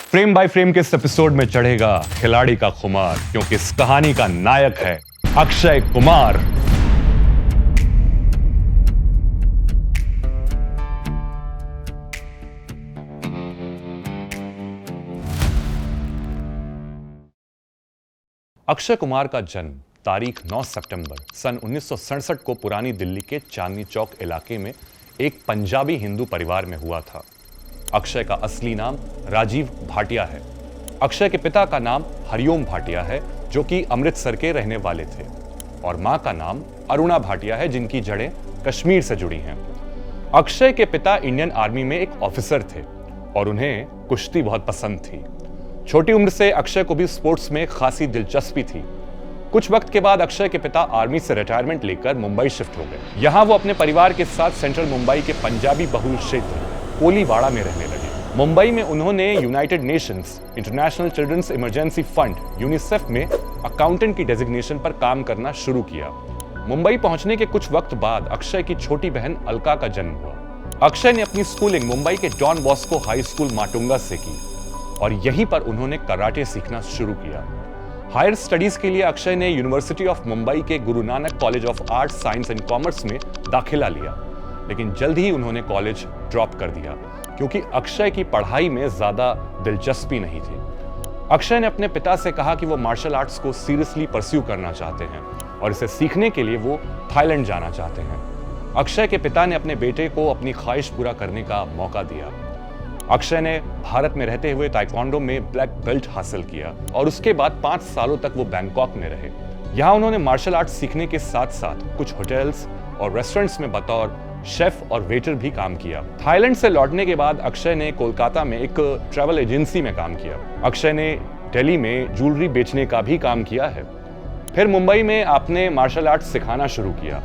Frame by frame के इस episode में चढ़ेगा खिलाड़ी का खुमार, क्योंकि इस कहानी का नायक है अक्षय कुमार। अक्षय कुमार का जन्म तारीख 9 सितंबर सन 1967 को पुरानी दिल्ली के चांदनी चौक इलाके में एक पंजाबी हिंदू परिवार में हुआ था। अक्षय का असली नाम राजीव भाटिया है। अक्षय के पिता का नाम हरिओम भाटिया है, जो कि अमृतसर के रहने वाले थे, और मां का नाम अरुणा भाटिया है, जिनकी जड़ें कश्मीर से जुड़ी हैं। अक्षय के पिता इंडियन आर्मी में एक ऑफिसर थे और उन्हें कुश्ती बहुत पसंद थी। छोटी उम्र से अक्षय को भी स्पोर्ट्स में खासी दिलचस्पी थी। कुछ वक्त के बाद अक्षय के पिता आर्मी से रिटायरमेंट लेकर मुंबई शिफ्ट हो गए। यहाँ वो अपने परिवार के साथ सेंट्रल मुंबई के पंजाबी बहुल क्षेत्र कोलीवाड़ा में रहने लगे। मुंबई में उन्होंने United Nations International Children's Emergency Fund UNICEF में अकाउंटेंट की डेजिग्नेशन पर काम करना शुरू किया। मुंबई पहुंचने के कुछ वक्त बाद अक्षय की छोटी बहन अलका का जन्म हुआ। अक्षय ने अपनी स्कूलिंग मुंबई के Don Bosco High School Matunga से की और यहीं पर उन्होंने कराटे सीखना शुरू किया। हायर स्टडीज के लिए अक्षय ने यूनिवर्सिटी ऑफ मुंबई के Guru Nanak college of arts, science and commerce में दाखिला लिया, लेकिन जल्द ही उन्होंने कॉलेज ड्रॉप कर दिया क्योंकि अक्षय की पढ़ाई में ज्यादा दिलचस्पी नहीं थी। अक्षय ने अपने पिता से कहा कि वो मार्शल आर्ट्स को सीरियसली परस्यू करना चाहते हैं और इसे सीखने के लिए वो थाईलैंड जाना चाहते हैं। अक्षय के पिता ने अपने बेटे को अपनी ख्वाहिश पूरा करने का मौका दिया। अक्षय ने भारत में रहते हुए ताइक्वांडो में ब्लैक बेल्ट हासिल किया और उसके बाद 5 सालों तक वो बैंकॉक में रहे। यहाँ उन्होंने मार्शल आर्ट्स सीखने के साथ साथ कुछ होटल्स और रेस्टोरेंट्स में बतौर शेफ और वेटर भी काम किया। थाईलैंड से लौटने के बाद अक्षय ने कोलकाता में एक ट्रैवल एजेंसी में काम किया। अक्षय ने दिल्ली में ज्वेलरी बेचने का भी काम किया है। फिर मुंबई में आपने मार्शल आर्ट्स सिखाना शुरू किया।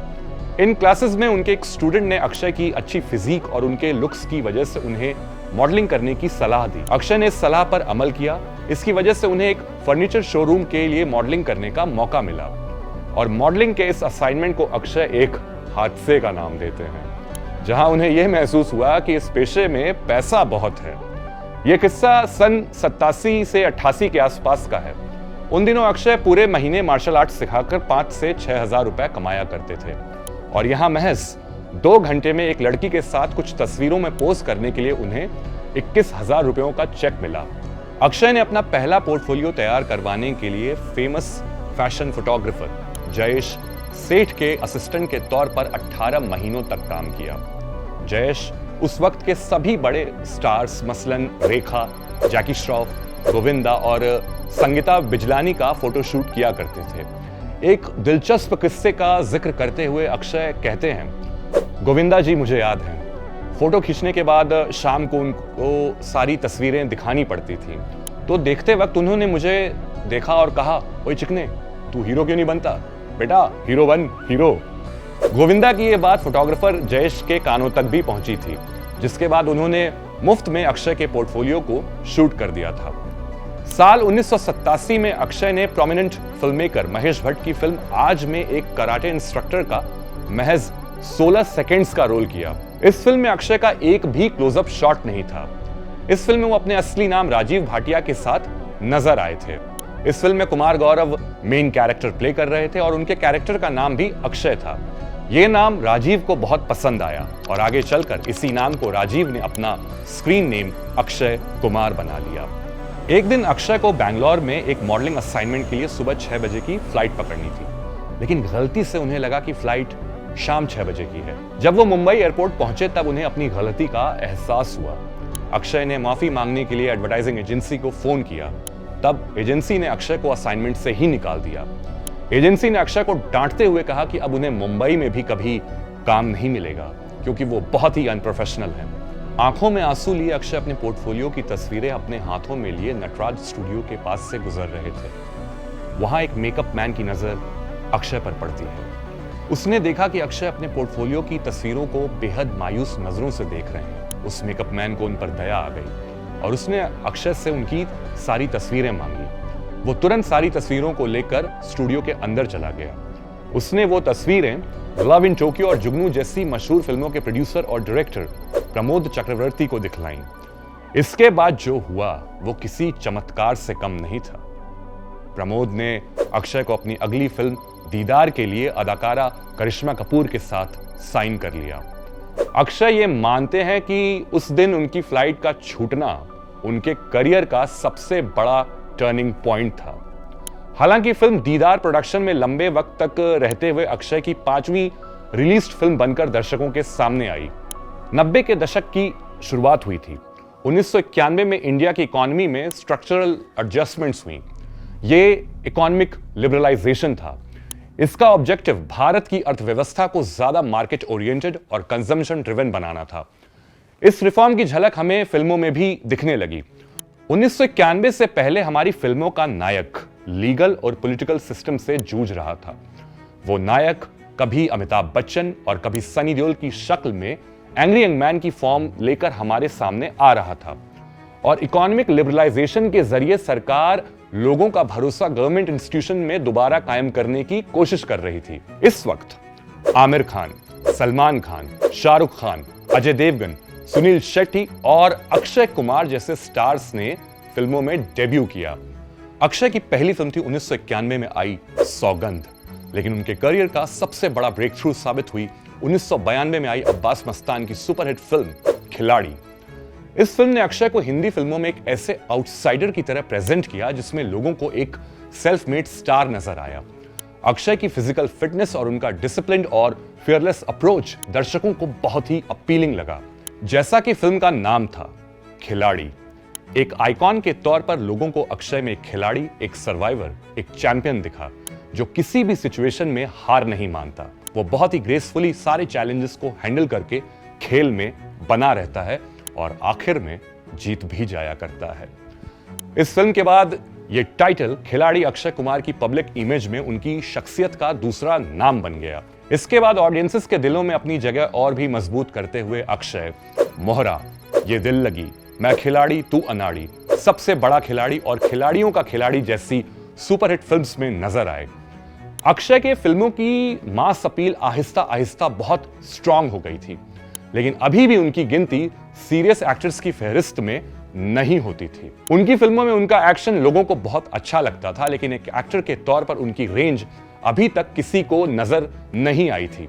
इन क्लासेस में उनके एक स्टूडेंट ने अक्षय की अच्छी फिजिक और उनके लुक्स की वजह से उन्हें मॉडलिंग करने की सलाह दी। अक्षय ने इस सलाह पर अमल किया। इसकी वजह से उन्हें एक फर्नीचर शोरूम के लिए मॉडलिंग करने का मौका मिला और मॉडलिंग के इस असाइनमेंट को अक्षय एक हादसे का नाम देते हैं, जहां उन्हें यह महसूस हुआ कि इस पेशे में पैसा बहुत है। यह किस्सा सन 87 से 88 के आसपास का है। उन दिनों अक्षय पूरे महीने मार्शल आर्ट्स सिखाकर 5 से 6 हजार रुपए कमाया करते थे और यहाँ महज 2 घंटे में एक लड़की के साथ कुछ तस्वीरों में पोज करने के लिए उन्हें 21,000 रुपयों का चेक मिला। अक्षय ने अपना पहला पोर्टफोलियो तैयार करवाने के लिए फेमस फैशन फोटोग्राफर जयेश सेठ के असिस्टेंट के तौर पर 18 महीनों तक काम किया। जयेश उस वक्त के सभी बड़े स्टार्स मसलन रेखा, जैकी श्रॉफ, गोविंदा और संगीता बिजलानी का फोटोशूट किया करते थे। एक दिलचस्प किस्से का जिक्र करते हुए अक्षय कहते हैं, गोविंदा जी मुझे याद हैं, फोटो खींचने के बाद शाम को उनको सारी तस्वीरें दिखानी पड़ती थी, तो देखते वक्त उन्होंने मुझे देखा और कहा, ओए चिकने, तू हीरो क्यों नहीं बनता? बेटा हीरो बन, हीरो। गोविंदा की ये बात फोटोग्राफर जयेश के कानों तक भी पहुंची थी, जिसके बाद उन्होंने मुफ्त में अक्षय के पोर्टफोलियो को शूट कर दिया था। साल 1987 में अक्षय ने प्रोमिनेंट फिल्ममेकर महेश भट्ट की फिल्म आज में एक कराटे इंस्ट्रक्टर का महज 16 सेकंड्स का रोल किया। इस फिल्म में अक्षय का एक भी क्लोजअप शॉट नहीं था। इस फिल्म में वो अपने असली नाम राजीव भाटिया के साथ नजर आए थे। इस फिल्म में Kumar Gaurav main character play कर रहे थे और उनके कैरेक्टर का नाम भी अक्षय था। ये नाम राजीव को बहुत पसंद आया और आगे चलकर इसी नाम को राजीव ने अपना स्क्रीन नेम अक्षय कुमार बना लिया। एक दिन अक्षय को बैंगलोर में एक मॉडलिंग असाइनमेंट के लिए सुबह 6 बजे की फ्लाइट पकड़नी थी, लेकिन गलती से उन्हें लगा कि फ्लाइट शाम 6 बजे की है। जब वो मुंबई एयरपोर्ट पहुंचे तब उन्हें अपनी गलती का एहसास हुआ। अक्षय ने माफी मांगने के लिए एडवर्टाइजिंग एजेंसी को फोन किया। तब एजेंसी ने अक्षय को असाइनमेंट से ही निकाल दिया। एजेंसी ने अक्षय को डांटते हुए कहा कि अब उन्हें मुंबई में भी कभी काम नहीं मिलेगा, क्योंकि वो बहुत ही अनप्रोफेशनल हैं। आंखों में आंसू लिए अक्षय अपने पोर्टफोलियो की तस्वीरें अपने हाथों में लिए नटराज स्टूडियो के पास से गुजर रहे थे। वहां एक मेकअप मैन की नजर अक्षय पर पड़ती है। उसने देखा कि अक्षय अपने पोर्टफोलियो की तस्वीरों को बेहद मायूस नजरों से देख रहे हैं। उस मेकअप मैन को उन पर दया आ गई और उसने अक्षय से उनकी सारी तस्वीरें मांगी। वो तुरंत सारी तस्वीरों को लेकर स्टूडियो के अंदर चला गया। उसने वो तस्वीरें लव इन टोक्यो और जुगनू जैसी मशहूर फिल्मों के प्रोड्यूसर और डायरेक्टर प्रमोद चक्रवर्ती को दिखलाईं। इसके बाद जो हुआ वो किसी चमत्कार से कम नहीं था। प्रमोद ने अक्षय को अपनी अगली फिल्म दीदार के लिए अदाकारा करिश्मा कपूर के साथ साइन कर लिया। अक्षय ये मानते हैं कि उस दिन उनकी फ्लाइट का छूटना उनके करियर का सबसे बड़ा टर्निंग पॉइंट था। हालांकि फिल्म दीदार प्रोडक्शन में लंबे वक्त तक रहते हुए अक्षय की 5वीं रिलीज्ड फिल्म बनकर दर्शकों के सामने आई। 90 के दशक की शुरुआत हुई थी। 1991 में इंडिया की इकोनॉमी में स्ट्रक्चरल एडजस्टमेंट्स हुई। ये इकोनॉमिक लिबरलाइजेशन था। इसका ऑब्जेक्टिव भारत की अर्थव्यवस्था को ज्यादा मार्केट ओरिएंटेड और कंजम्पशन ड्रिवन बनाना था। इस रिफॉर्म की झलक हमें फिल्मों में भी दिखने लगी। 1991 से पहले हमारी फिल्मों का नायक लीगल और पॉलिटिकल सिस्टम से जूझ रहा था। वो नायक कभी अमिताभ बच्चन और कभी सनी देओल की शक्ल में एंग्री यंग मैन की फॉर्म लेकर हमारे सामने आ रहा था और इकोनॉमिक लिबरलाइजेशन के जरिए सरकार लोगों का भरोसा गवर्नमेंट इंस्टीट्यूशन में दोबारा कायम करने की कोशिश कर रही थी। इस वक्त आमिर खान, सलमान खान, शाहरुख खान, अजय देवगन, सुनील शेट्टी और अक्षय कुमार जैसे स्टार्स ने फिल्मों में डेब्यू किया। अक्षय की पहली फिल्म थी 1991 में आई सौगंध, लेकिन उनके करियर का सबसे बड़ा ब्रेक थ्रू साबित हुई 1992 में आई अब्बास मस्तान की सुपरहिट फिल्म खिलाड़ी। इस फिल्म ने अक्षय को हिंदी फिल्मों में एक ऐसे आउटसाइडर की तरह प्रेजेंट किया जिसमें लोगों को एक सेल्फ मेड स्टार नजर आया। अक्षय की फिजिकल फिटनेस और उनका डिसिप्लिन्ड और फियरलेस अप्रोच दर्शकों को बहुत ही अपीलिंग लगा। जैसा कि फिल्म का नाम था, खिलाड़ी, एक आइकॉन के तौर पर लोगों को अक्षय में एक खिलाड़ी, एक सर्वाइवर, एक चैंपियन दिखा जो किसी भी सिचुएशन में हार नहीं मानता। वो बहुत ही ग्रेसफुली सारे चैलेंजेस को हैंडल करके खेल में बना रहता है और आखिर में जीत भी जाया करता है। इस फिल्म के बाद ये टाइटल खिलाड़ी अक्षय कुमार की पब्लिक इमेज में उनकी शख्सियत का दूसरा नाम बन गया। इसके बाद ऑडियंसेस के दिलों में अपनी जगह और भी मजबूत करते हुए अक्षय मोहरा, ये दिल लगी, मैं खिलाड़ी तू अनाड़ी, सबसे बड़ा खिलाड़ी और खिलाड़ियों का खिलाड़ी जैसी सुपरहिट फिल्म्स में नजर आए। अक्षय के फिल्मों की मास अपील आहिस्ता आहिस्ता बहुत स्ट्रांग हो गई थी, लेकिन अभी भी उनकी गिनती सीरियस एक्टर्स की फहरिस्त में नहीं होती थी। उनकी फिल्मों में उनका एक्शन लोगों को बहुत अच्छा लगता था, लेकिन एक एक्टर के तौर पर उनकी रेंज अभी तक किसी को नजर नहीं आई थी।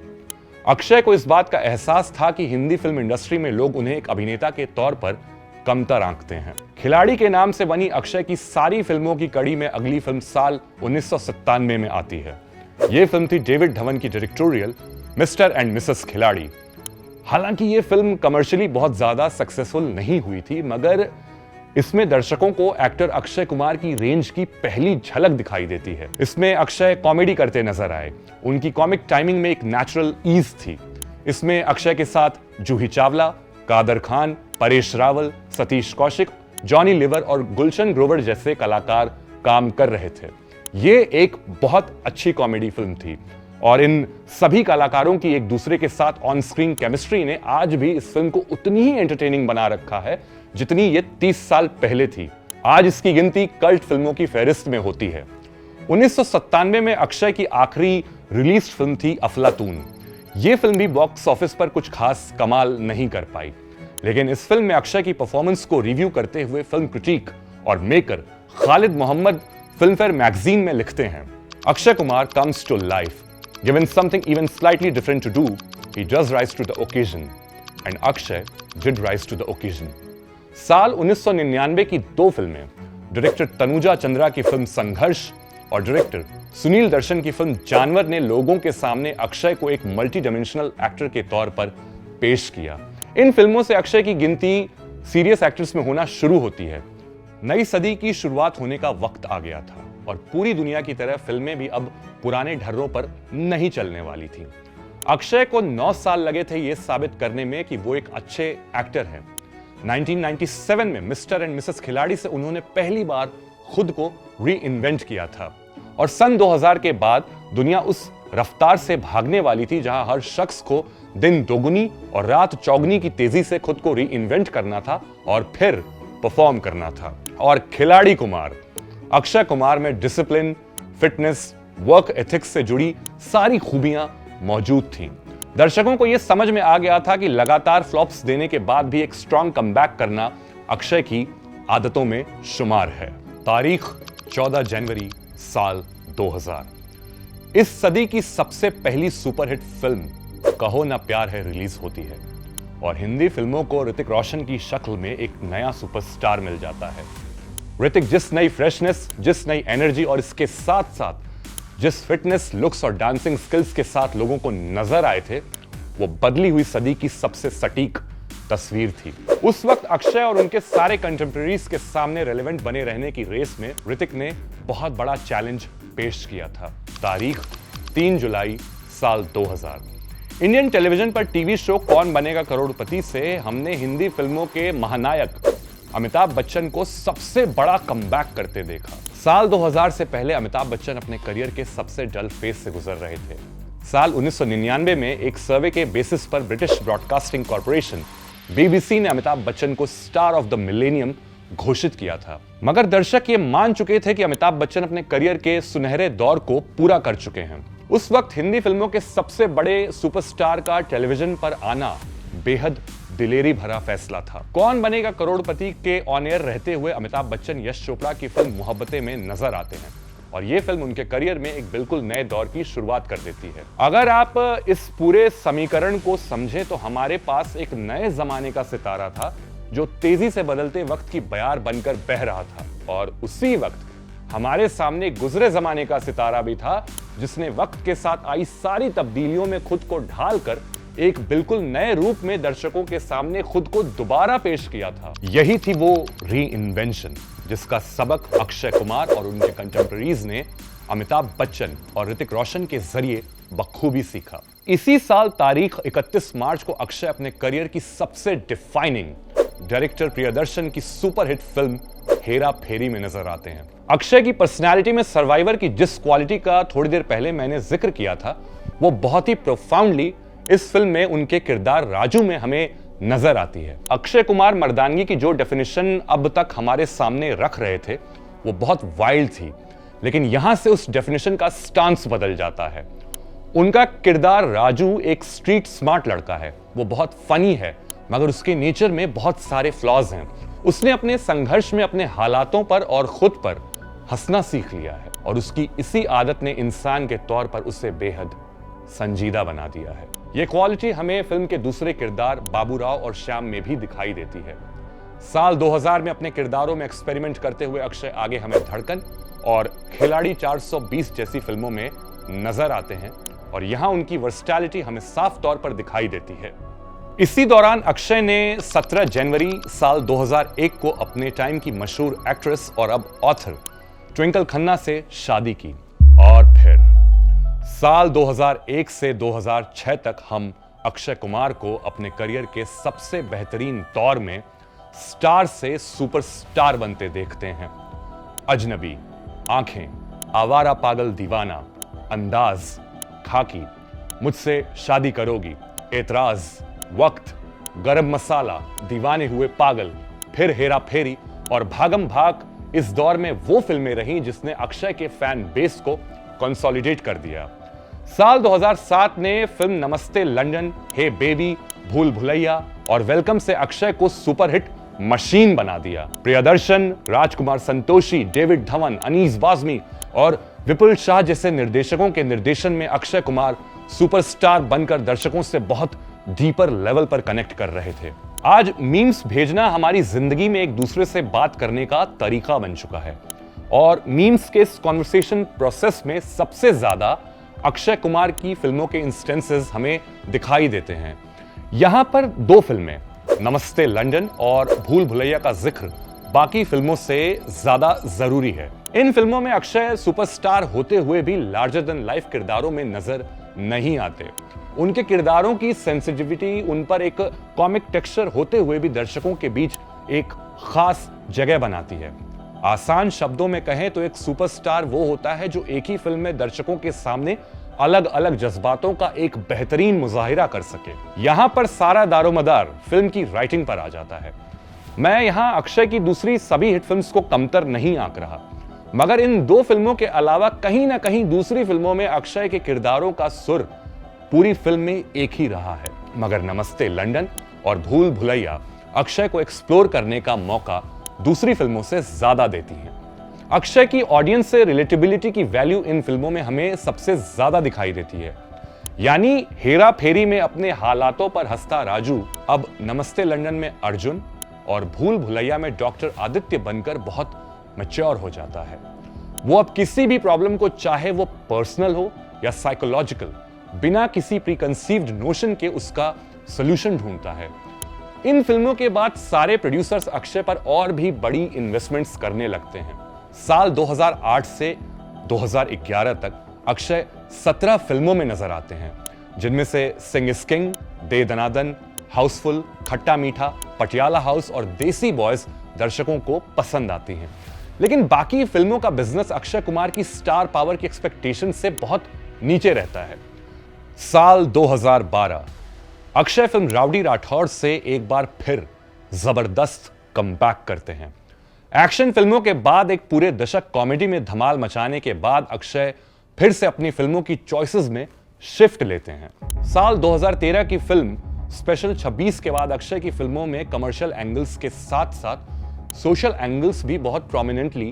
अक्षय को इस बात का एहसास था कि हिंदी फिल्म इंडस्ट्री में लोग उन्हें एक अभिनेता के तौर पर कमतर आंकते हैं। खिलाड़ी के नाम से बनी अक्षय की सारी फिल्मों की कड़ी में अगली फिल्म साल 1997 में आती है। यह फिल्म थी डेविड धवन की डायरेक्टोरियल मिस्टर एंड मिसेस खिलाड़ी। हालांकि यह फिल्म कमर्शियली बहुत ज्यादा सक्सेसफुल नहीं हुई थी, मगर इसमें दर्शकों को एक्टर अक्षय कुमार की रेंज की पहली झलक दिखाई देती है। इसमें अक्षय कॉमेडी करते नजर आए। उनकी कॉमिक टाइमिंग में एक नेचुरल ईज थी। इसमें अक्षय के साथ जूही चावला, कादर खान, परेश रावल, सतीश कौशिक, जॉनी लिवर और गुलशन ग्रोवर जैसे कलाकार काम कर रहे थे। ये एक बहुत अच्छी कॉमेडी फिल्म थी और इन सभी कलाकारों की एक दूसरे के साथ ऑन स्क्रीन केमिस्ट्री ने आज भी इस फिल्म को उतनी ही एंटरटेनिंग बना रखा है जितनी ये 30 साल पहले थी। आज इसकी गिनती कल्ट फिल्मों की फहरिस्त में होती है। 1997 में अक्षय की आखिरी रिलीज फिल्म थी अफलातून। ये फिल्म भी बॉक्स ऑफिस पर कुछ खास कमाल नहीं कर पाई, लेकिन इस फिल्म में अक्षय की परफॉर्मेंस को रिव्यू करते हुए फिल्म क्रिटिक और maker Khalid Mohammad Filmfare magazine में लिखते हैं, Akshay Kumar comes to life. Given something even slightly different to do, he does rise to the occasion. And Akshay did rise to the occasion. साल 1999 की दो फिल्में, डायरेक्टर तनुजा चंद्रा की फिल्म संघर्ष और डायरेक्टर सुनील दर्शन की फिल्म जानवर ने लोगों के सामने अक्षय को एक मल्टी डायमेंशनल एक्टर के तौर पर पेश किया। इन फिल्मों से अक्षय की गिनती सीरियस एक्टर्स में होना शुरू होती है। नई सदी की शुरुआत होने का वक्त आ गया था और पूरी दुनिया की तरह फिल्में भी अब पुराने ढर्रों पर नहीं चलने वाली थी। अक्षय को 9 साल लगे थे यह साबित करने में कि वो एक अच्छे एक्टर हैं। 1997 में मिस्टर एंड मिसेस खिलाड़ी से उन्होंने पहली बार खुद को री इन्वेंट किया था और सन 2000 के बाद दुनिया उस रफ्तार से भागने वाली थी जहां हर शख्स को दिन दोगुनी और रात चौगुनी की तेजी से खुद को री इन्वेंट करना था और फिर परफॉर्म करना था। और खिलाड़ी कुमार, अक्षय कुमार में डिसिप्लिन, फिटनेस, वर्क एथिक्स से जुड़ी सारी खूबियां मौजूद थीं। दर्शकों को यह समझ में आ गया था कि लगातार फ्लॉप्स देने के बाद भी एक स्ट्रॉन्ग कमबैक करना अक्षय की आदतों में शुमार है। तारीख 14 जनवरी साल 2000। इस सदी की सबसे पहली सुपरहिट फिल्म कहो ना प्यार है रिलीज होती है और हिंदी फिल्मों को ऋतिक रोशन की शक्ल में एक नया सुपरस्टार मिल जाता है। ऋतिक जिस नई फ्रेशनेस, जिस नई एनर्जी और इसके साथ साथ जिस फिटनेस, लुक्स और डांसिंग स्किल्स के साथ लोगों को नजर आए थे, वो बदली हुई सदी की सबसे सटीक तस्वीर थी। उस वक्त अक्षय और उनके सारे कंटेम्परेरीज के सामने रेलेवेंट बने रहने की रेस में ऋतिक ने बहुत बड़ा चैलेंज पेश किया था। तारीख 3 जुलाई साल 2000। इंडियन टेलीविजन पर टीवी शो कौन बनेगा करोड़पति से हमने हिंदी फिल्मों के महानायक अमिताभ बच्चन को सबसे बड़ा कमबैक करते देखा। साल 2000 से पहले अमिताभ बच्चन अपने करियर के सबसे डल फेज से गुजर रहे थे। साल 1999 में एक सर्वे के बेसिस पर ब्रिटिश ब्रॉडकास्टिंग कॉर्पोरेशन बीबीसी ने अमिताभ बच्चन को स्टार ऑफ द मिलेनियम घोषित किया था। मगर दर्शक ये मान चुके थे कि अमिताभ बच्चन अपने करियर के सुनहरे दौर को पूरा कर चुके हैं। उस वक्त हिंदी फिल्मों के सबसे बड़े सुपरस्टार का टेलीविजन पर आना बेहद दिलेरी भरा फैसला था। कौन बनेगा करोड़पति के ऑन एयर रहते हुए अमिताभ बच्चन यश चोपड़ा की फिल्म मोहब्बतें में नजर आते हैं और यह फिल्म उनके करियर में एक बिल्कुल नए दौर की शुरुआत कर देती है। अगर आप इस पूरे समीकरण को समझें तो हमारे पास एक नए जमाने का सितारा था जो तेजी से बदलते वक्त की बयार बनकर बह रहा था और उसी वक्त हमारे सामने गुजरे जमाने का सितारा भी था जिसने वक्त के साथ आई सारी तब्दीलियों में खुद को ढालकर एक बिल्कुल नए रूप में दर्शकों के सामने खुद को दोबारा पेश किया था। यही थी वो री इन्वेंशन जिसका सबक अक्षय कुमार और उनके कंटेम्परेरीज ने अमिताभ बच्चन और ऋतिक रोशन के जरिए बखूबी सीखा। इसी साल तारीख 31 मार्च को अक्षय अपने करियर की सबसे डिफाइनिंग डायरेक्टर प्रियदर्शन की सुपरहिट फिल्म हेरा फेरी में नजर आते हैं। अक्षय की पर्सनैलिटी में सर्वाइवर की जिस क्वालिटी का थोड़ी देर पहले मैंने जिक्र किया था वो बहुत ही प्रोफाउंडली इस फिल्म में उनके किरदार राजू में हमें नजर आती है। अक्षय कुमार मर्दानगी की जो डेफिनेशन अब तक हमारे सामने रख रहे थे वो बहुत वाइल्ड थी, लेकिन यहां से उस डेफिनेशन का स्टांस बदल जाता है। उनका किरदार राजू एक स्ट्रीट स्मार्ट लड़का है, वो बहुत फनी है मगर उसके नेचर में बहुत सारे फ्लॉज हैं। उसने अपने संघर्ष में अपने हालातों पर और खुद पर हंसना सीख लिया है और उसकी इसी आदत ने इंसान के तौर पर उसे बेहद संजीदा बना दिया है। यह क्वालिटी हमें फिल्म के दूसरे किरदार बाबूराव और श्याम में भी दिखाई देती है। साल 2000 में अपने किरदारों में एक्सपेरिमेंट करते हुए अक्षय आगे हमें धड़कन और खिलाड़ी 420 जैसी फिल्मों में नजर आते हैं और यहां उनकी वर्सटैलिटी हमें साफ तौर पर दिखाई देती है। इसी दौरान अक्षय ने 17 जनवरी साल 2001 को अपने टाइम की मशहूर एक्ट्रेस और अब ऑथर ट्विंकल खन्ना से शादी की और फिर साल 2001 से 2006 तक हम अक्षय कुमार को अपने करियर के सबसे बेहतरीन दौर में स्टार से सुपरस्टार बनते देखते हैं। अजनबी, आंखें, आवारा पागल दीवाना, अंदाज, खाकी, मुझसे शादी करोगी, एतराज, वक्त, गरम मसाला, दीवाने हुए पागल, फिर हेरा फेरी और भागम भाग इस दौर में वो फिल्में रहीं जिसने अक्षय के फैन बेस को कंसोलिडेट कर दिया। साल 2007 ने फिल्म नमस्ते लंदन, हे बेबी, भूल भुलैया और वेलकम से अक्षय को सुपरहिट मशीन बना दिया। प्रियदर्शन, राजकुमार संतोषी, डेविड धवन, अनीस बाज़मी और विपुल शाह जैसे निर्देशकों के निर्देशन में अक्षय कुमार सुपरस्टार बनकर दर्शकों से बहुत डीपर लेवल पर कनेक्ट कर रहे थे। आज मीम्स भेजना हमारी जिंदगी में एक दूसरे से बात करने का तरीका बन चुका है और मीम्स के इस कॉन्वर्सेशन प्रोसेस में सबसे ज्यादा अक्षय कुमार की फिल्मों के इंस्टेंसेस हमें दिखाई देते हैं। यहां पर दो फिल्में नमस्ते लंदन और भूल भुलैया का जिक्र बाकी फिल्मों से ज्यादा जरूरी है। इन फिल्मों में अक्षय सुपरस्टार होते हुए भी लार्जर देन लाइफ किरदारों में नजर नहीं आते। उनके किरदारों की सेंसिटिविटी, उन पर एक कॉमिक टेक्सचर होते हुए भी दर्शकों के बीच एक खास जगह बनाती है। आसान शब्दों में कहें तो एक सुपरस्टार वो होता है जो एक ही फिल्म में दर्शकों के सामने अलग अलग जज्बातों का एक बेहतरीन मुजाहिरा कर सके। यहां पर सारा दारोमदार फिल्म की राइटिंग पर आ जाता है। मैं यहां अक्षय की दूसरी सभी हिट फिल्म्स को कमतर नहीं आंक रहा, मगर इन दो फिल्मों के अलावा कहीं ना कहीं दूसरी फिल्मों में अक्षय के किरदारों का सुर पूरी फिल्म में एक ही रहा है। मगर नमस्ते लंदन और भूल भुलैया अक्षय को एक्सप्लोर करने का मौका दूसरी फिल्मों से ज्यादा देती हैं। अक्षय की ऑडियंस से रिलेटेबिलिटी की वैल्यू इन फिल्मों में हमें सबसे ज्यादा दिखाई देती है। यानी हेरा फेरी में अपने हालातों पर हंसता राजू अब नमस्ते लंदन में अर्जुन और भूल भुलैया में डॉक्टर आदित्य बनकर बहुत मैच्योर हो जाता है। वो अब किसी भी प्रॉब्लम को, चाहे वो पर्सनल हो या साइकोलॉजिकल, बिना किसी प्रीकंसीव्ड नोशन के उसका सॉल्यूशन ढूंढता है। इन फिल्मों के बाद सारे प्रोड्यूसर्स अक्षय पर और भी बड़ी इन्वेस्टमेंट्स करने लगते हैं। साल 2008 से 2011 तक अक्षय 17 फिल्मों में नजर आते हैं, जिनमें से सिंह इज किंग, दे दनादन, हाउसफुल, खट्टा मीठा, पटियाला हाउस और देसी बॉयज दर्शकों को पसंद आती हैं। लेकिन बाकी फिल्मों का बिजनेस अक्षय कुमार की स्टार पावर की एक्सपेक्टेशन से बहुत नीचे रहता है। साल 2012 अक्षय फिल्म राउडी राठौड़ से एक बार फिर जबरदस्त कमबैक करते हैं। एक्शन फिल्मों के बाद एक पूरे दशक कॉमेडी में धमाल मचाने के बाद अक्षय फिर से अपनी फिल्मों की चॉइसेस में शिफ्ट लेते हैं। साल 2013 की फिल्म स्पेशल 26 के बाद अक्षय की फिल्मों में कमर्शियल एंगल्स के साथ साथ सोशल एंगल्स भी बहुत प्रोमिनेंटली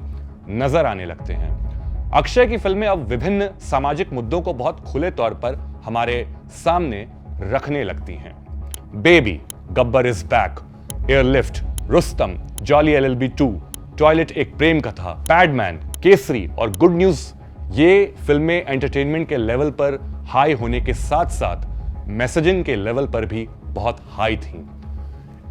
नजर आने लगते हैं। अक्षय की फिल्में अब विभिन्न सामाजिक मुद्दों को बहुत खुले तौर पर हमारे सामने रखने लगती हैं। Baby, Gabbar is back, airlift, Rustam, jolly LLB 2, toilet एक प्रेम कथा, पैडमैन, केसरी और गुड न्यूज, ये फिल्में एंटरटेनमेंट के लेवल पर हाई होने के साथ साथ मैसेजिंग के लेवल पर भी बहुत हाई थीं।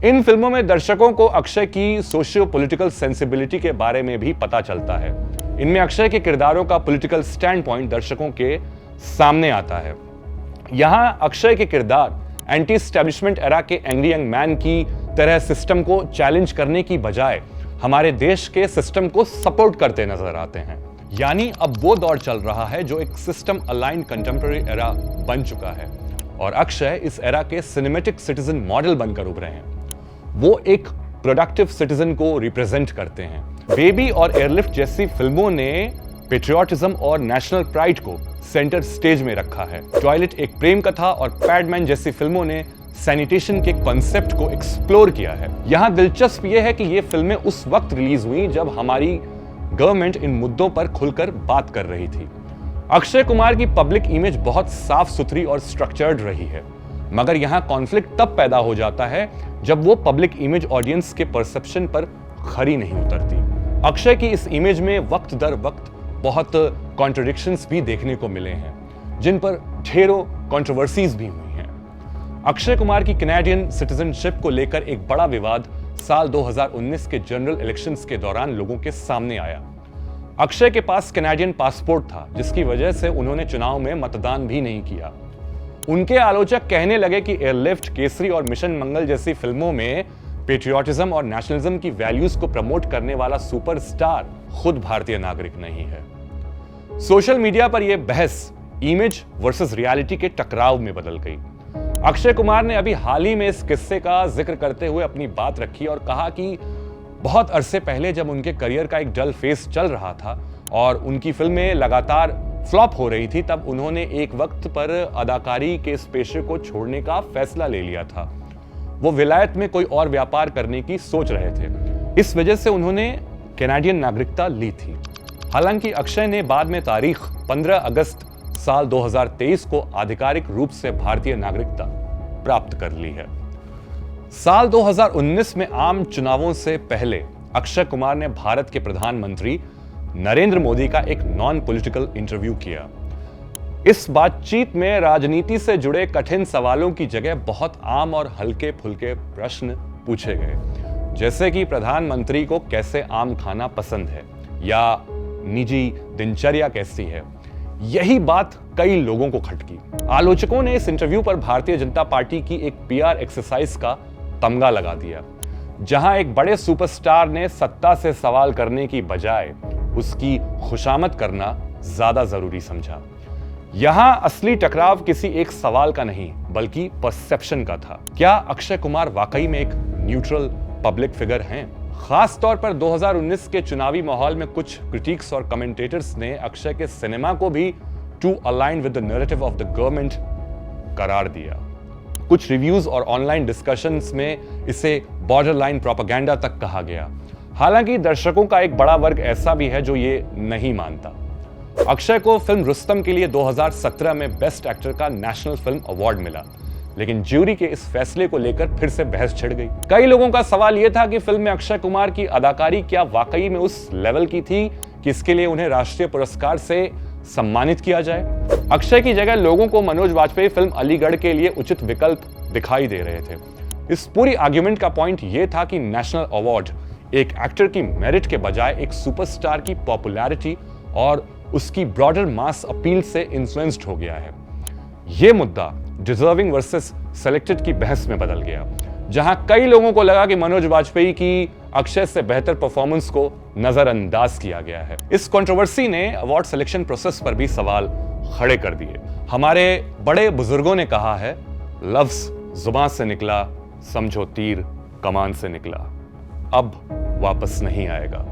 इन फिल्मों में दर्शकों को अक्षय की सोशियो पॉलिटिकल सेंसिबिलिटी के बारे में भी पता चलता है। इनमें अक्षय के किरदारों का पॉलिटिकल स्टैंड पॉइंट दर्शकों के सामने आता है। यहां अक्षय के किरदार एंटी एस्टैब्लिशमेंट एरा के एंग्री यंग मैन की तरह सिस्टम को चैलेंज करने की बजाय हमारे देश के सिस्टम को सपोर्ट करते नजर आते हैं। यानी अब वो दौर चल रहा है जो एक सिस्टम अलाइंड कंटेम्पररी एरा बन चुका है और अक्षय इस एरा के सिनेमैटिक सिटीजन मॉडल बनकर उभरे हैं। वो एक प्रोडक्टिव सिटीजन को रिप्रेजेंट करते हैं। बेबी और एयरलिफ्ट जैसी फिल्मों ने पेट्रियोटिज्म और नेशनल प्राइड को सेंटर स्टेज में रखा है। टॉयलेट एक प्रेम कथा और पैडमैन जैसी फिल्मों ने सैनिटेशन के कॉन्सेप्ट को एक्सप्लोर किया है। यहां दिलचस्प यह है कि ये फिल्में उस वक्त रिलीज हुई जब हमारी गवर्नमेंट इन मुद्दों पर खुलकर बात कर रही थी। अक्षय कुमार की पब्लिक इमेज बहुत साफ सुथरी और स्ट्रक्चर्ड रही है, मगर यहां कॉन्फ्लिक्ट तब पैदा हो जाता है जब वो पब्लिक इमेज ऑडियंस के परसेप्शन पर खरी नहीं उतरती। अक्षय की इस इमेज में वक्त दर वक्त बहुत कॉन्ट्रडिक्शंस भी देखने को मिले हैं, जिन पर ढेरों कंट्रोवर्सीज भी हुई हैं। अक्षय कुमार की कैनेडियन सिटीजनशिप को लेकर एक बड़ा विवाद साल 2019 के जनरल इलेक्शंस के दौरान लोगों के सामने आया। अक्षय के पास कैनेडियन पासपोर्ट था, जिसकी वजह से उन्होंने चुनाव में मतदान भी नहीं किया। उनके आलोचक कहने लगे कि एयरलिफ्ट, केसरी और मिशन मंगल जैसी फिल्मों में पेट्रियोटिज्म और नेशनलिज्म की वैल्यूज को प्रमोट करने वाला सुपरस्टार खुद भारतीय नागरिक नहीं है। सोशल मीडिया पर यह बहस इमेज वर्सेस रियलिटी के टकराव में बदल गई। अक्षय कुमार ने अभी हाल ही में इस किस्से का जिक्र करते हुए अपनी बात रखी और कहा कि बहुत अरसे पहले जब उनके करियर का एक डल फेस चल रहा था और उनकी फिल्में लगातार फ्लॉप हो रही थी, तब उन्होंने एक वक्त पर अदाकारी के इस पेशे को छोड़ने का फैसला ले लिया था। वो विलायत में कोई और व्यापार करने की सोच रहे थे। इस वजह से उन्होंने कैनेडियन नागरिकता ली थी। हालांकि अक्षय ने बाद में तारीख 15 अगस्त साल 2023 को आधिकारिक रूप से भारतीय नागरिकता प्राप्त कर ली है। साल 2019 में आम चुनावों से पहले अक्षय कुमार ने भारत के प्रधानमंत्री नरेंद्र मोदी का एक नॉन पॉलिटिकल इंटरव्यू किया। इस बातचीत में राजनीति से जुड़े कठिन सवालों की जगह बहुत आम और हल्के फुल्के प्रश्न पूछे गए, जैसे कि प्रधानमंत्री को कैसे आम खाना पसंद है या निजी दिनचर्या कैसी है। यही बात कई लोगों को खटकी। आलोचकों ने इस इंटरव्यू पर भारतीय जनता पार्टी की एक PR एक्सरसाइज का तमगा लगा दिया, जहां एक बड़े सुपरस्टार ने सत्ता से सवाल करने की बजाय उसकी खुशामद करना ज्यादा जरूरी समझा। यहां असली टकराव किसी एक सवाल का नहीं बल्कि परसेप्शन का था। क्या अक्षय कुमार वाकई में एक न्यूट्रल पब्लिक फिगर हैं? खास तौर पर 2019 के चुनावी माहौल में कुछ क्रिटिक्स और कमेंटेटर्स ने अक्षय के सिनेमा को भी to align with the narrative of the government करार दिया। कुछ रिव्यूज और ऑनलाइन डिस्कशंस में इसे बॉर्डर लाइन प्रोपेगेंडा तक कहा गया। हालांकि दर्शकों का एक बड़ा वर्ग ऐसा भी है जो ये नहीं मानता। अक्षय को फिल्म रुस्तम के लिए 2017 में बेस्ट एक्टर का नेशनल फिल्म अवार्ड मिला, लेकिन ज्यूरी के इस फैसले को लेकर फिर से बहस छिड़ गई। कई लोगों का सवाल यह था कि फिल्म में अक्षय कुमार की अदाकारी क्या वाकई में उस लेवल की थी कि इसके लिए उन्हें राष्ट्रीय पुरस्कार से सम्मानित किया जाए। अक्षय की जगह लोगों को मनोज वाजपेयी फिल्म अलीगढ़ के लिए उचित विकल्प दिखाई दे रहे थे। इस पूरी आर्ग्यूमेंट का पॉइंट यह था कि नेशनल अवार्ड एक एक्टर की मेरिट के बजाय एक सुपरस्टार की पॉपुलैरिटी और उसकी ब्रॉडर मास अपील से इन्फ्लुएंस्ड हो गया है। यह मुद्दा डिजर्विंग वर्सेस सेलेक्टेड की बहस में बदल गया, जहां कई लोगों को लगा कि मनोज वाजपेयी की अक्षय से बेहतर परफॉर्मेंस को नजरअंदाज किया गया है। इस कंट्रोवर्सी ने अवार्ड सिलेक्शन प्रोसेस पर भी सवाल खड़े कर दिए। हमारे बड़े बुजुर्गों ने कहा है, लफ्ज जुबान से निकला, समझो तीर कमान से निकला, अब वापस नहीं आएगा।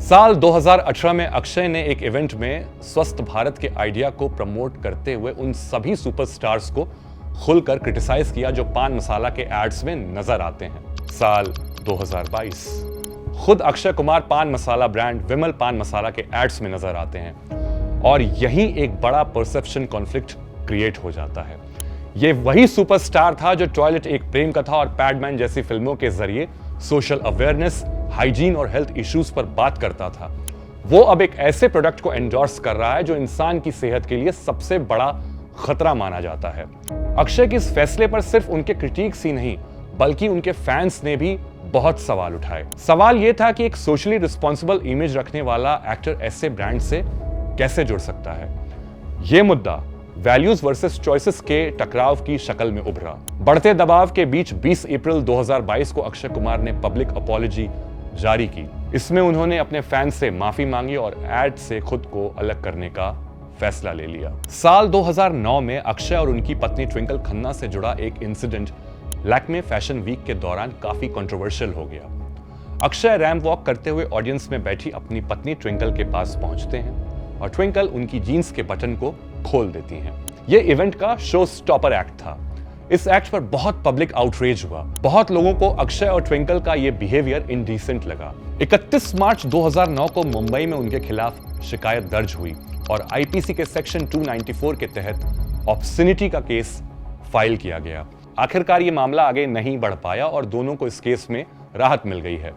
साल 2018 में अक्षय ने एक इवेंट में स्वस्थ भारत के आइडिया को प्रमोट करते हुए उन सभी सुपरस्टार्स को खुलकर क्रिटिसाइज किया जो पान मसाला के एड्स में नजर आते हैं। साल 2022 खुद अक्षय कुमार पान मसाला ब्रांड विमल पान मसाला के एड्स में नजर आते हैं और यही एक बड़ा परसेप्शन कॉन्फ्लिक्ट क्रिएट हो जाता है। यह वही सुपरस्टार था जो टॉयलेट एक प्रेम कथा और पैडमैन जैसी फिल्मों के जरिए सोशल अवेयरनेस, हाइजीन और हेल्थ इश्यूज पर बात करता था। वो अब एक ऐसे प्रोडक्ट को एंडोर्स कर रहा है जो इंसान की सेहत के लिए सबसे बड़ा खतरा माना जाता है। अक्षय के इस फैसले पर सिर्फ उनके क्रिटिक्स ही नहीं बल्कि उनके फैंस ने भी बहुत सवाल उठाए। सवाल यह था कि एक सोशली रिस्पॉन्सिबल इमेज रखने वाला एक्टर ऐसे ब्रांड से कैसे जुड़ सकता है। यह मुद्दा वैल्यूज वर्सेस चॉइसेस के टकराव की शक्ल में उभरा। बढ़ते दबाव के बीच 20 अप्रैल 2022 को अक्षय कुमार ने पब्लिक अपॉलॉजी जारी की। इसमें उन्होंने अपने फैंस से माफी मांगी और एड से खुद को अलग करने का फैसला ले लिया। साल 2009 में अक्षय और उनकी पत्नी ट्विंकल खन्ना से जुड़ा एक इंसिडेंट लैक्मे फैशन वीक के दौरान काफी कंट्रोवर्शियल हो गया। अक्षय रैंप वॉक करते हुए ऑडियंस में बैठी अपनी पत्नी ट्विंकल के पास पहुंचते हैं और ट्विंकल उनकी जीन्स के बटन को खोल देती हैं। यह इवेंट का शो स्टॉपर एक्ट था। इस एक्ट पर बहुत पब्लिक आउटरेज हुआ। बहुत लोगों को अक्षय और ट्विंकल का यह बिहेवियर इनडिसेंट लगा। 31 मार्च 2009 को मुंबई में उनके खिलाफ शिकायत दर्ज हुई और आईपीसी के सेक्शन 294 के तहत ऑब्ससिनिटी का केस फाइल किया गया। आखिरकार ये मामला आगे नहीं बढ़ पाया और दोनों को इस केस में राहत मिल गई है।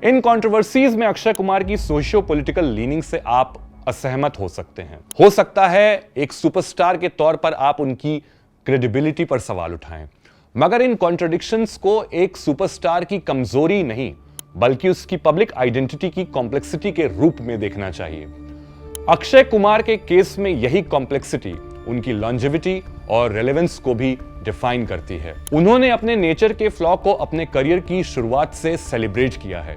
इन कंट्रोवर्सीज में अक्षय कुमार की सोशियो पॉलिटिकल लीनिंग से आप असहमत हो सकते हैं। हो सकता है एक सुपरस्टार के तौर पर आप उनकी क्रेडिबिलिटी पर सवाल उठाएं, मगर इन कॉन्ट्रडिक्शंस को एक सुपरस्टार की कमजोरी नहीं बल्कि उसकी पब्लिक आइडेंटिटी की कॉम्प्लेक्सिटी के रूप में देखना चाहिए। अक्षय कुमार के केस में यही कॉम्प्लेक्सिटी उनकी लॉन्जेविटी और रेलेवेंस को भी डिफाइन करती है। उन्होंने अपने नेचर के फ्लॉ को अपने करियर की शुरुआत से सेलिब्रेट किया है।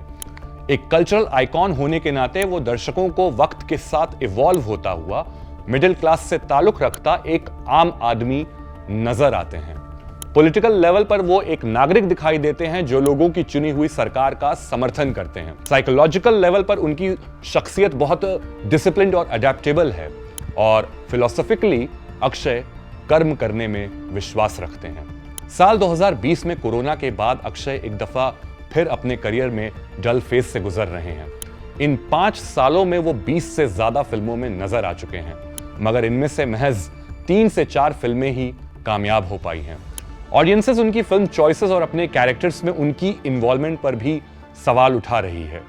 एक कल्चरल आइकॉन होने के नाते वो दर्शकों को वक्त के साथ इवॉल्व होता हुआ मिडिल क्लास से ताल्लुक रखता एक आम आदमी नजर आते हैं। पॉलिटिकल लेवल पर वो एक नागरिक दिखाई देते हैं जो लोगों की चुनी हुई सरकार का समर्थन करते हैं। साइकोलॉजिकल लेवल पर उनकी शख्सियत बहुत डिसिप्लिन्ड और अडेप्टेबल है और फिलोसॉफिकली अक्षय कर्म करने में विश्वास रखते हैं। साल 2020 में कोरोना के बाद अक्षय एक दफा फिर अपने करियर में डल फेज से गुजर रहे हैं। इन 5 सालों में वो 20 से ज्यादा फिल्मों में नजर आ चुके हैं, मगर इनमें से महज 3 से 4 फिल्में ही कामयाब हो पाई हैं। ऑडियंसेस उनकी फिल्म चॉइसेस और अपने कैरेक्टर्स में उनकी इन्वॉल्वमेंट पर भी सवाल उठा रही है।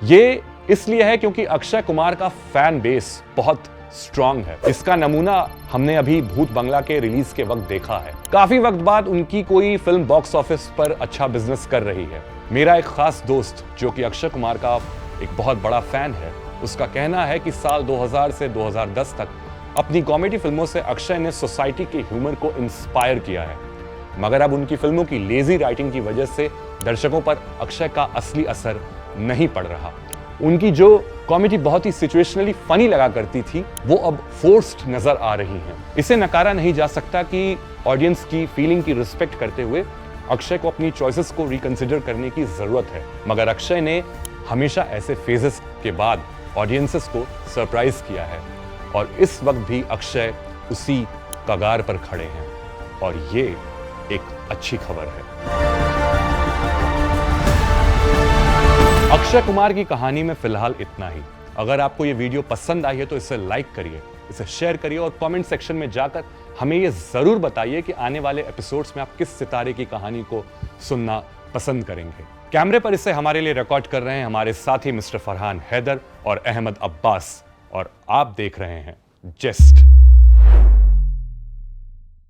ये इसलिए है क्योंकि अक्षय कुमार का फैन बेस बहुत स्ट्रांग है। इसका नमूना हमने अभी भूत बंगला के रिलीज के वक्त देखा है। काफी वक्त बाद उनकी कोई फिल्म बॉक्स ऑफिस पर अच्छा बिजनेस कर रही है। मेरा एक खास दोस्त जो कि अक्षय कुमार का एक बहुत बड़ा फैन है, उसका कहना है कि साल 2000 से 2010 तक अपनी कॉमेडी फिल्मों से अक्षय ने सोसाइटी के ह्यूमर को इंस्पायर किया है, मगर अब उनकी फिल्मों की लेजी राइटिंग की वजह से दर्शकों पर अक्षय का असली असर नहीं पड़ रहा। उनकी जो कॉमेडी बहुत ही सिचुएशनली फनी लगा करती थी, वो अब फोर्स्ड नजर आ रही हैं। इसे नकारा नहीं जा सकता कि ऑडियंस की फीलिंग की रिस्पेक्ट करते हुए अक्षय को अपनी चॉइसेस को रिकंसिडर करने की जरूरत है, मगर अक्षय ने हमेशा ऐसे फेजेस के बाद ऑडियंसेस को सरप्राइज किया है और इस वक्त भी अक्षय उसी कगार पर खड़े हैं और ये एक अच्छी खबर है। अक्षय कुमार की कहानी में फिलहाल इतना ही। अगर आपको ये वीडियो पसंद आई है तो इसे लाइक करिए, इसे शेयर करिए और कमेंट सेक्शन में जाकर हमें ये जरूर बताइए कि आने वाले एपिसोड्स में आप किस सितारे की कहानी को सुनना पसंद करेंगे। कैमरे पर इसे हमारे लिए रिकॉर्ड कर रहे हैं हमारे साथी मिस्टर फरहान हैदर और अहमद अब्बास, और आप देख रहे हैं जेस्ट।